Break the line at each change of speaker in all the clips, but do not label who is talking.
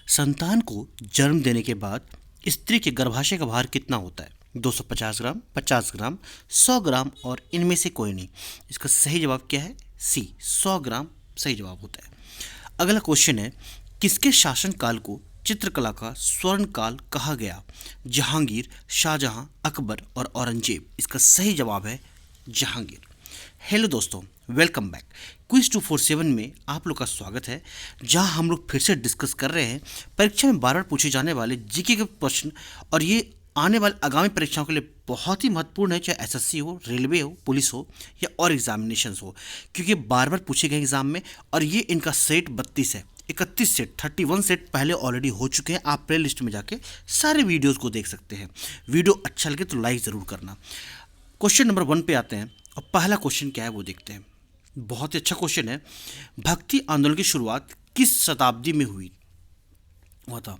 संतान को जन्म देने के बाद स्त्री के गर्भाशय का भार कितना होता है? 250 ग्राम, 50 ग्राम, 100 ग्राम और इनमें से कोई नहीं। इसका सही जवाब क्या है? सी, 100 ग्राम सही जवाब होता है। अगला क्वेश्चन है, किसके शासनकाल को चित्रकला का स्वर्ण काल कहा गया? जहांगीर, शाहजहां, अकबर और औरंगजेब। इसका सही जवाब है जहांगीर। हेलो दोस्तों, वेलकम बैक। क्विज 247 में आप लोग का स्वागत है, जहां हम लोग फिर से डिस्कस कर रहे हैं परीक्षा में बार बार पूछे जाने वाले जीके के प्रश्न। और ये आने वाले आगामी परीक्षाओं के लिए बहुत ही महत्वपूर्ण है, चाहे एसएससी हो, रेलवे हो, पुलिस हो या और एग्जामिनेशंस हो, क्योंकि बार बार पूछे गए एग्जाम में। और ये इनका सेट 32 है, 31 सेट, 31 सेट पहले ऑलरेडी हो चुके हैं। आप प्ले लिस्ट में जाके सारे वीडियोज़ को देख सकते हैं। वीडियो अच्छा लगे तो लाइक ज़रूर करना। क्वेश्चन नंबर 1 पे आते हैं और पहला क्वेश्चन क्या है वो देखते हैं। बहुत ही अच्छा क्वेश्चन है। भक्ति आंदोलन की शुरुआत किस शताब्दी में हुआ था?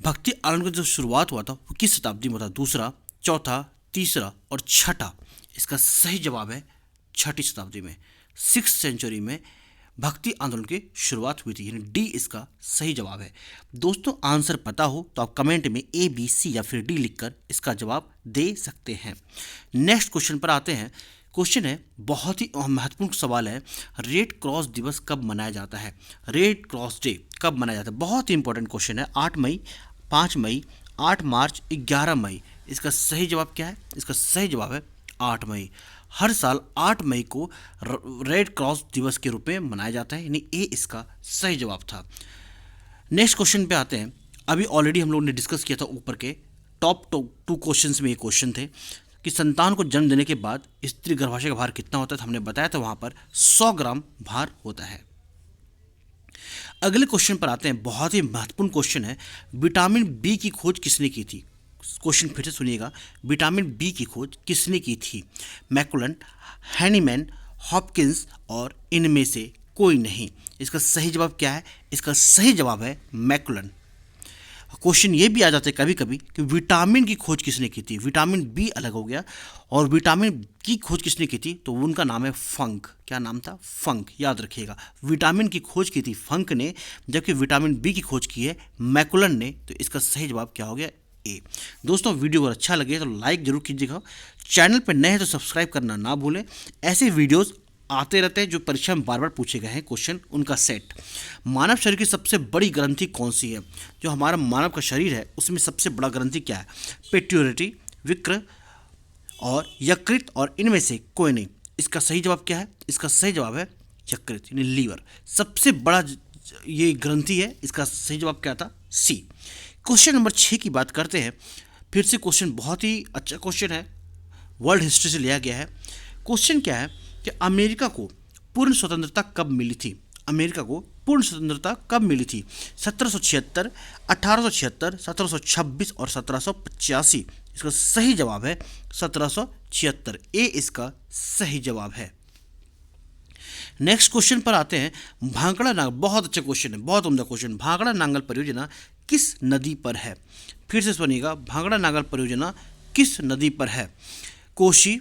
भक्ति आंदोलन का जो शुरुआत हुआ था वो किस शताब्दी में था? दूसरा, चौथा, तीसरा और छठा। इसका सही जवाब है छठी शताब्दी में, 6th सेंचुरी में भक्ति आंदोलन की शुरुआत हुई थी, यानी डी इसका सही जवाब है। दोस्तों, आंसर पता हो तो आप कमेंट में ए, बी, सी या फिर डी लिखकर इसका जवाब दे सकते हैं। नेक्स्ट क्वेश्चन पर आते हैं। क्वेश्चन है, बहुत ही महत्वपूर्ण सवाल है, रेड क्रॉस दिवस कब मनाया जाता है? रेड क्रॉस डे कब मनाया जाता है? बहुत ही इंपॉर्टेंट क्वेश्चन है। 8 मई, 5 मई, 8 मार्च, 11 मई। इसका सही जवाब क्या है? इसका सही जवाब है 8 मई। हर साल 8 मई को रेड क्रॉस दिवस के रूप में मनाया जाता है, यानी ए इसका सही जवाब था। नेक्स्ट क्वेश्चन पे आते हैं। अभी ऑलरेडी हम लोगों ने डिस्कस किया था, ऊपर के टॉप 2 क्वेश्चंस में ये क्वेश्चन थे कि संतान को जन्म देने के बाद स्त्री गर्भाशय का भार कितना होता है। तो हमने बताया था वहाँ पर 100 ग्राम भार होता है। अगले क्वेश्चन पर आते हैं। बहुत ही महत्वपूर्ण क्वेश्चन है, विटामिन बी की खोज किसने की थी? क्वेश्चन फिर से सुनिएगा, विटामिन बी की खोज किसने की थी? मैकुलन, हैनीमैन, हॉपकिंस और इनमें से कोई नहीं। इसका सही जवाब क्या है? इसका सही जवाब है मैकुलन। क्वेश्चन ये भी आ जाता है कभी कभी कि विटामिन की खोज किसने की थी? विटामिन बी अलग हो गया और विटामिन की खोज किसने की थी? तो उनका नाम है फंक। क्या नाम था? फंक। याद रखिएगा, विटामिन की खोज की थी फंक ने, जबकि विटामिन बी की खोज की है मैकुलन ने। तो इसका सही जवाब क्या हो गया? ए। दोस्तों, वीडियो अगर अच्छा लगे तो लाइक जरूर कीजिएगा। चैनल पर नए हैं तो सब्सक्राइब करना ना भूलें। ऐसे वीडियोज़ आते रहते हैं जो परीक्षा में बार बार पूछे गए हैं क्वेश्चन, उनका सेट। मानव शरीर की सबसे बड़ी ग्रंथि कौन सी है? जो हमारा मानव का शरीर है उसमें सबसे बड़ा ग्रंथि क्या है? पिट्यूटरी, विक्र और यकृत और इनमें से कोई नहीं। इसका सही जवाब क्या है? इसका सही जवाब है यकृत, यानी लीवर। सबसे बड़ा ये ग्रंथि है। इसका सही जवाब क्या था? सी। क्वेश्चन नंबर 6 की बात करते हैं। फिर से क्वेश्चन बहुत ही अच्छा क्वेश्चन है, वर्ल्ड हिस्ट्री से लिया गया है। क्वेश्चन क्या है कि अमेरिका को पूर्ण स्वतंत्रता कब मिली थी? अमेरिका को पूर्ण स्वतंत्रता कब मिली थी? 1776, 1876, 1726 और 1785। इसका सही जवाब है 1776। ए इसका सही जवाब है। नेक्स्ट क्वेश्चन पर आते हैं। भांगड़ा नांगल, बहुत अच्छा क्वेश्चन है, बहुत उम्दा क्वेश्चन। भांगड़ा नांगल परियोजना किस नदी पर है? फिर से सुनिएगा, भांगड़ा नांगल परियोजना किस नदी पर है? कोशी,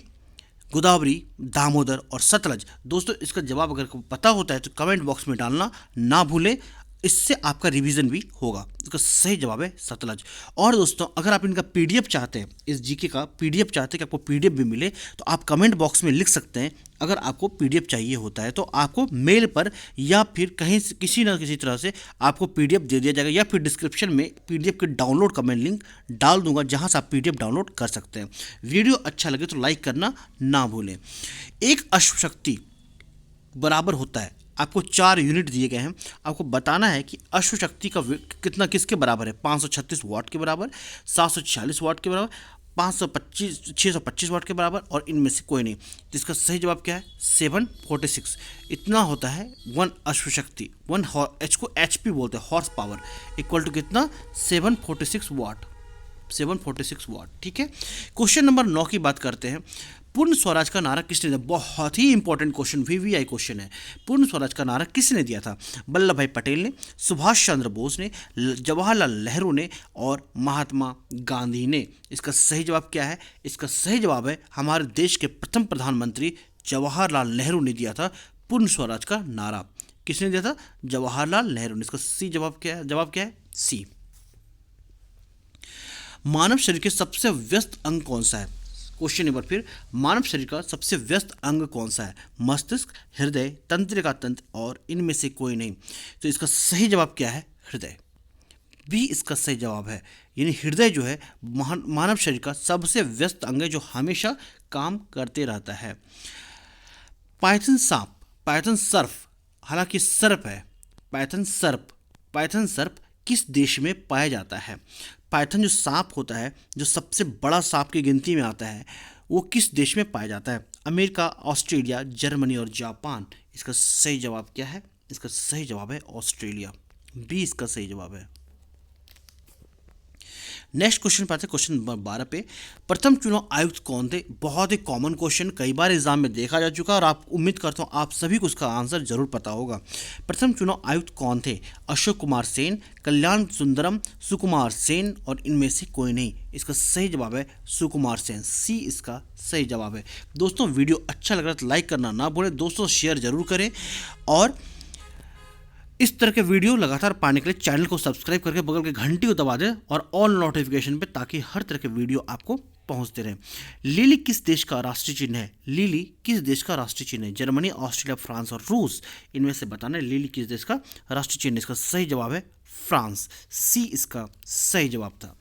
गोदावरी, दामोदर और सतलज। दोस्तों, इसका जवाब अगर पता होता है तो कमेंट बॉक्स में डालना ना भूलें, इससे आपका रिवीजन भी होगा। इसका सही जवाब है सतलज। और दोस्तों, अगर आप इनका पीडीएफ चाहते हैं, इस जीके का पीडीएफ चाहते हैं कि आपको पीडीएफ भी मिले, तो आप कमेंट बॉक्स में लिख सकते हैं। अगर आपको पीडीएफ चाहिए होता है तो आपको मेल पर या फिर कहीं से किसी न किसी तरह से आपको पीडीएफ दे दिया जाएगा, या फिर डिस्क्रिप्शन में पीडीएफ के डाउनलोड का मैं लिंक डाल दूंगा, जहां से आप पीडीएफ डाउनलोड कर सकते हैं। वीडियो अच्छा लगे तो लाइक करना ना भूलें। एक अश्वशक्ति बराबर होता है, आपको 4 यूनिट दिए गए हैं। आपको बताना है कि अश्वशक्ति का कितना किसके बराबर है? 536 वाट के बराबर, 746 वाट के बराबर, 625 वाट के बराबर और इनमें से कोई नहीं। तो इसका सही जवाब क्या है? 746। इतना होता है 1 अश्वशक्ति। 1 एच को एचपी बोलते हैं, हॉर्स पावर, इक्वल टू कितना? 746 वाट। 746 वाट। ठीक है। क्वेश्चन नंबर 9 की बात करते हैं। पूर्ण स्वराज का नारा किसने दिया? बहुत ही इंपॉर्टेंट क्वेश्चन, वीवीआई क्वेश्चन है। पूर्ण स्वराज का नारा किसने दिया था? वल्लभ भाई पटेल ने, सुभाष चंद्र बोस ने, जवाहरलाल नेहरू ने और महात्मा गांधी ने। इसका सही जवाब क्या है? इसका सही जवाब है हमारे देश के प्रथम प्रधानमंत्री जवाहरलाल नेहरू ने दिया था पूर्ण स्वराज का नारा। किसने दिया था? जवाहरलाल नेहरू ने। इसका सी जवाब क्या है? जवाब क्या है? सी। मानव शरीर के सबसे व्यस्त अंग कौन सा है? क्वेश्चन नंबर फिर, मानव शरीर का सबसे व्यस्त अंग कौन सा है? मस्तिष्क, हृदय, तंत्रिका तंत्र और इनमें से कोई नहीं। तो इसका सही जवाब क्या है? हृदय। बी इसका सही जवाब है। यानी हृदय जो है मानव शरीर का सबसे व्यस्त अंग है, जो हमेशा काम करते रहता है। पाइथन सांप, पाइथन सर्प, हालांकि सर्प है, पाइथन सर्प, पाइथन सर्प किस देश में पाया जाता है? पाइथन जो सांप होता है, जो सबसे बड़ा सांप की गिनती में आता है, वो किस देश में पाया जाता है? अमेरिका, ऑस्ट्रेलिया, जर्मनी और जापान। इसका सही जवाब क्या है? इसका सही जवाब है ऑस्ट्रेलिया। बी इसका सही जवाब है। नेक्स्ट क्वेश्चन पर आते हैं, क्वेश्चन नंबर 12 पे। प्रथम चुनाव आयुक्त कौन थे? बहुत ही कॉमन क्वेश्चन, कई बार एग्जाम में देखा जा चुका है और आप उम्मीद करता हूँ आप सभी को उसका आंसर जरूर पता होगा। प्रथम चुनाव आयुक्त कौन थे? अशोक कुमार सेन, कल्याण सुंदरम, सुकुमार सेन और इनमें से कोई नहीं। इसका सही जवाब है सुकुमार सेन। सी इसका सही जवाब है। दोस्तों वीडियो अच्छा लग रहा है तो लाइक करना ना भूलें, दोस्तों शेयर जरूर करें और इस तरह के वीडियो लगातार पाने के लिए चैनल को सब्सक्राइब करके बगल के घंटी को दबा दें और ऑल नोटिफिकेशन पे, ताकि हर तरह के वीडियो आपको पहुंचते रहें। लिली किस देश का राष्ट्रीय चिन्ह है? लिली किस देश का राष्ट्रीय चिन्ह है? जर्मनी, ऑस्ट्रेलिया, फ्रांस और रूस। इनमें से बताना है लिली किस देश का राष्ट्रीय चिन्ह। इसका सही जवाब है फ्रांस। सी इसका सही जवाब था।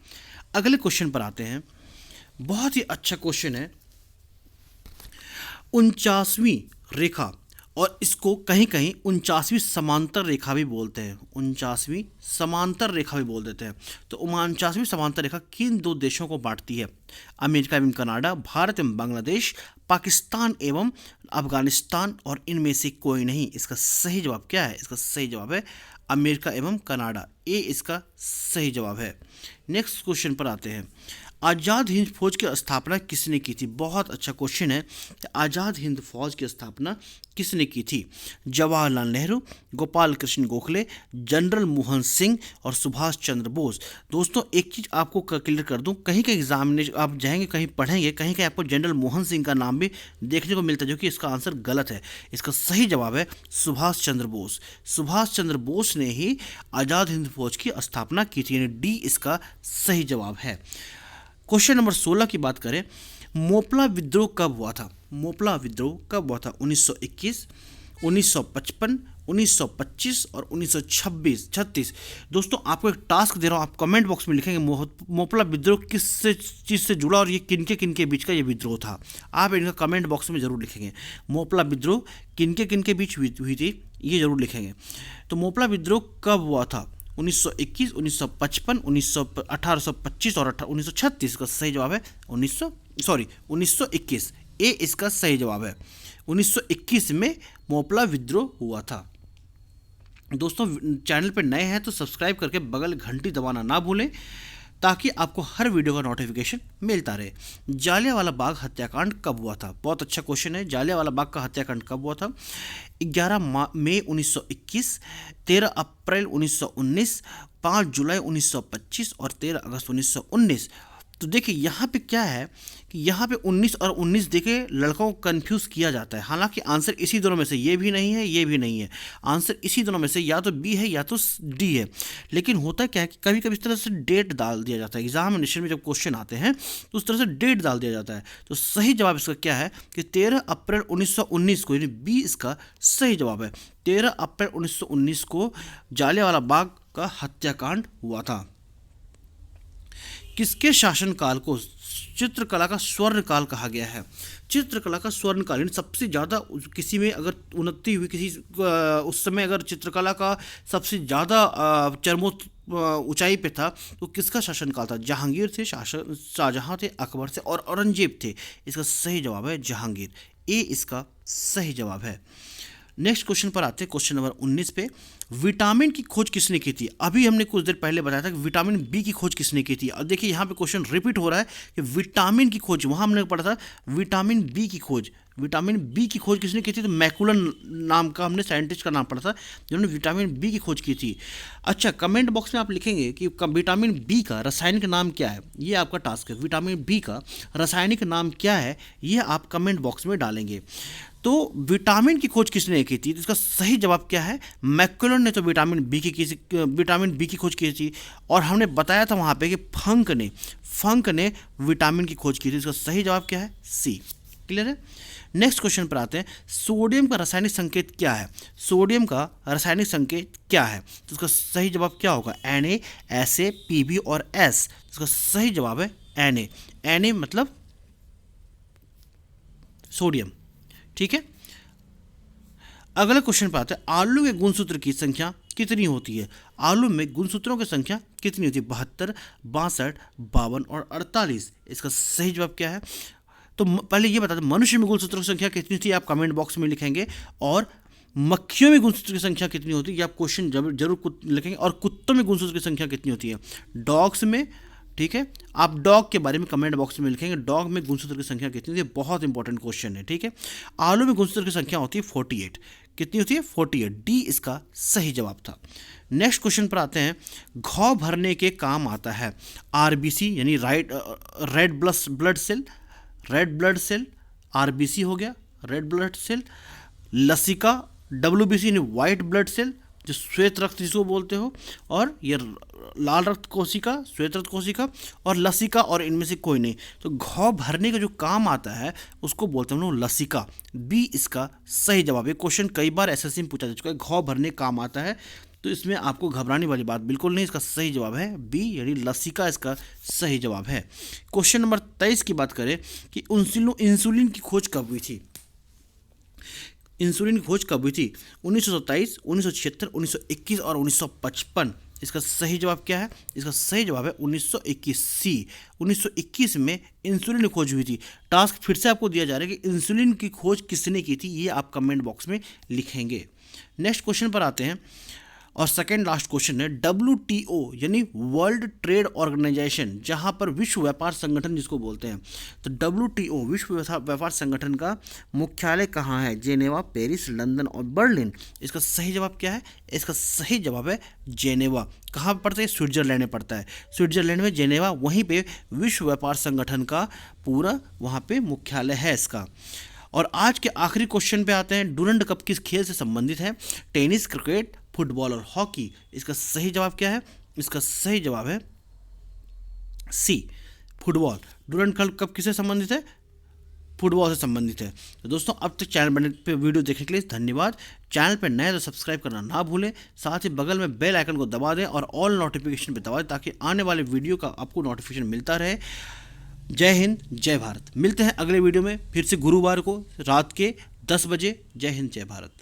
अगले क्वेश्चन पर आते हैं, बहुत ही अच्छा क्वेश्चन है। 49वीं रेखा, और इसको कहीं कहीं 49वीं समांतर रेखा भी बोलते हैं। 49वीं समांतर रेखा भी बोल देते हैं। तो 49वीं समांतर रेखा किन दो देशों को बांटती है? अमेरिका एवं कनाडा, भारत एवं बांग्लादेश, पाकिस्तान एवं अफगानिस्तान और इनमें से कोई नहीं। इसका सही जवाब क्या है? इसका सही जवाब है अमेरिका एवं कनाडा। ए इसका सही जवाब है। नेक्स्ट क्वेश्चन पर आते हैं, आज़ाद हिंद फौज की स्थापना किसने की थी? बहुत अच्छा क्वेश्चन है। आज़ाद हिंद फौज की स्थापना किसने की थी? जवाहरलाल नेहरू, गोपाल कृष्ण गोखले, जनरल मोहन सिंह और सुभाष चंद्र बोस। दोस्तों एक चीज़ आपको क्लियर कर दूं, कहीं के एग्जाम में आप जाएंगे, कहीं पढ़ेंगे, कहीं कहीं आपको जनरल मोहन सिंह का नाम भी देखने को मिलता है, जो कि इसका आंसर गलत है। इसका सही जवाब है सुभाष चंद्र बोस। सुभाष चंद्र बोस ने ही आज़ाद हिंद फौज की स्थापना की थी, यानी डी इसका सही जवाब है। क्वेश्चन नंबर 16 की बात करें, मोपला विद्रोह कब हुआ था? मोपला विद्रोह कब हुआ था? 1921, 1955, 1925 और 1936। दोस्तों आपको एक टास्क दे रहा हूँ, आप कमेंट बॉक्स में लिखेंगे मोपला विद्रोह किस चीज़ से जुड़ा और ये किनके बीच का ये विद्रोह था। आप इनका कमेंट बॉक्स में ज़रूर लिखेंगे। मोपला विद्रोह किनके बीच हुई थी, ये ज़रूर लिखेंगे। तो मोपला विद्रोह कब हुआ था? 1921, 1955, 1825 और 1936। का सही जवाब है 1921। ए इसका सही जवाब है। 1921 में मोपला विद्रोह हुआ था। दोस्तों चैनल पर नए हैं तो सब्सक्राइब करके बगल घंटी दबाना ना भूलें, ताकि आपको हर वीडियो का नोटिफिकेशन मिलता रहे। जालियांवाला बाग हत्याकांड कब हुआ था? बहुत अच्छा क्वेश्चन है। जालियांवाला बाग का हत्याकांड कब हुआ था? 11 मई 1921, 13 अप्रैल 1919, 5 जुलाई 1925 और 13 अगस्त 1919। तो देखिए यहाँ पे क्या है कि यहाँ पे 19 और 19 देखिए लड़कों को कंफ्यूज किया जाता है। हालांकि आंसर इसी दोनों में से ये भी नहीं है, ये भी नहीं है। आंसर इसी दोनों में से या तो बी है या तो डी है। लेकिन होता क्या है कि कभी कभी इस तरह से डेट डाल दिया जाता है एग्जामिनेशन में, जब क्वेश्चन आते हैं तो उस तरह से डेट डाल दिया जाता है। तो सही जवाब इसका क्या है कि 13 अप्रैल 1919 को, यानी बी इसका सही जवाब है। 13 अप्रैल 1919 को जालियांवाला बाग का हत्याकांड हुआ था। किसके शासनकाल को चित्रकला का स्वर्ण काल कहा गया है? चित्रकला का स्वर्ण काल, सबसे ज़्यादा किसी में अगर उन्नति हुई, किसी उस समय अगर चित्रकला का सबसे ज़्यादा ऊंचाई पे था तो किसका शासनकाल था? जहांगीर थे, शाहजहां थे, अकबर थे और औरंगजेब थे। इसका सही जवाब है जहांगीर। ए इसका सही जवाब है। नेक्स्ट क्वेश्चन पर आते हैं, क्वेश्चन नंबर 19 पे। विटामिन की खोज किसने की थी? अभी हमने कुछ देर पहले बताया था कि विटामिन बी की खोज किसने की थी। और देखिए यहाँ पे क्वेश्चन रिपीट हो रहा है कि विटामिन की खोज, वहाँ हमने पढ़ा था विटामिन बी की खोज विटामिन बी की खोज किसने की थी? तो मैकुलन नाम का हमने साइंटिस्ट का नाम पढ़ा था जिन्होंने विटामिन बी की खोज की थी। अच्छा, कमेंट बॉक्स में आप लिखेंगे कि विटामिन बी का रासायनिक नाम क्या है, ये आपका टास्क है। विटामिन बी का रासायनिक नाम क्या है, ये आप कमेंट बॉक्स में डालेंगे। तो विटामिन की खोज किसने की थी? तो इसका सही जवाब क्या है? मैकुलन ने तो विटामिन बी की खोज की थी। और हमने बताया था वहाँ पे कि फंक ने विटामिन की खोज की थी। इसका सही जवाब क्या है? सी। क्लियर है? नेक्स्ट क्वेश्चन पर आते हैं। सोडियम का रासायनिक संकेत क्या है? सोडियम का रासायनिक संकेत क्या है? तो इसका सही जवाब क्या होगा? Na, SA, Pb और S। इसका सही जवाब है Na मतलब सोडियम। ठीक है, अगला क्वेश्चन पर आते हैं। आलू के गुणसूत्र की संख्या कितनी होती है? आलू में गुणसूत्रों की संख्या कितनी होती है? 72, 62, 52 और 48। इसका सही जवाब क्या है? तो पहले ये बता दें, मनुष्य में गुणसूत्रों की संख्या कितनी थी? आप कमेंट बॉक्स में लिखेंगे। और मक्खियों में गुणसूत्र की संख्या कितनी होती है, ये आप क्वेश्चन जरूर लिखेंगे। और कुत्तों में गुणसूत्र की संख्या कितनी होती है? डॉग्स में। ठीक है, आप डॉग के बारे में कमेंट बॉक्स में लिखेंगे, डॉग में गुणसूत्र की संख्या कितनी होती है। बहुत इंपॉर्टेंट क्वेश्चन है। ठीक है, आलू में गुणसूत्र की संख्या होती है 48। कितनी होती है? 48। डी इसका सही जवाब था। नेक्स्ट क्वेश्चन पर आते हैं। घाव भरने के काम आता है। आरबीसी यानी रेड ब्लड सेल, आरबीसी हो गया रेड ब्लड सेल। लसिका, डब्ल्यूबीसी यानी वाइट ब्लड सेल, जो श्वेत रक्त जिसको बोलते हो। और ये लाल रक्त कोशिका, श्वेत रक्त कोशिका। और लसिका, और इनमें से कोई नहीं। तो घाव भरने का जो काम आता है उसको बोलते हैं हम लोग लसिका। बी इसका सही जवाब है। क्वेश्चन कई बार एसएससी में पूछा जा चुका है, घाव भरने काम आता है, तो इसमें आपको घबराने वाली बात बिल्कुल नहीं। इसका सही जवाब है बी यानी लसिका इसका सही जवाब है। क्वेश्चन नंबर 23 की बात करें कि इंसुलिन की खोज कब हुई थी? इंसुलिन की खोज कब हुई थी? 1927, 1976, 1921 और 1955। इसका सही जवाब क्या है? इसका सही जवाब है 1921। सी, 1921 में इंसुलिन की खोज हुई थी। टास्क फिर से आपको दिया जा रहा है कि इंसुलिन की खोज किसने की थी, ये आप कमेंट बॉक्स में लिखेंगे। नेक्स्ट क्वेश्चन पर आते हैं और सेकेंड लास्ट क्वेश्चन है। WTO यानी वर्ल्ड ट्रेड ऑर्गेनाइजेशन, जहां पर विश्व व्यापार संगठन जिसको बोलते हैं, तो WTO विश्व व्यापार संगठन का मुख्यालय कहाँ है? जेनेवा, पेरिस, लंदन और बर्लिन। इसका सही जवाब क्या है? इसका सही जवाब है जेनेवा। कहाँ पड़ता है? स्विट्जरलैंड में पड़ता है। स्विट्जरलैंड में जेनेवा, वहीं पे विश्व व्यापार संगठन का पूरा वहाँ पे मुख्यालय है इसका। और आज के आखिरी क्वेश्चन पे आते हैं। डुरंड कप किस खेल से संबंधित है? टेनिस, क्रिकेट, फुटबॉल और हॉकी। इसका सही जवाब क्या है? इसका सही जवाब है सी, फुटबॉल। डुरंड कप किससे संबंधित है? फुटबॉल से संबंधित है। तो दोस्तों, अब तक चैनल बने पे वीडियो देखने के लिए धन्यवाद। चैनल पर नए तो सब्सक्राइब करना ना भूलें, साथ ही बगल में बेल आइकन को दबा दें और ऑल नोटिफिकेशन पे दबा दें ताकि आने वाले वीडियो का आपको नोटिफिकेशन मिलता रहे। जय हिंद, जय भारत। मिलते हैं अगले वीडियो में फिर से गुरुवार को रात के 10 बजे। जय हिंद, जय भारत।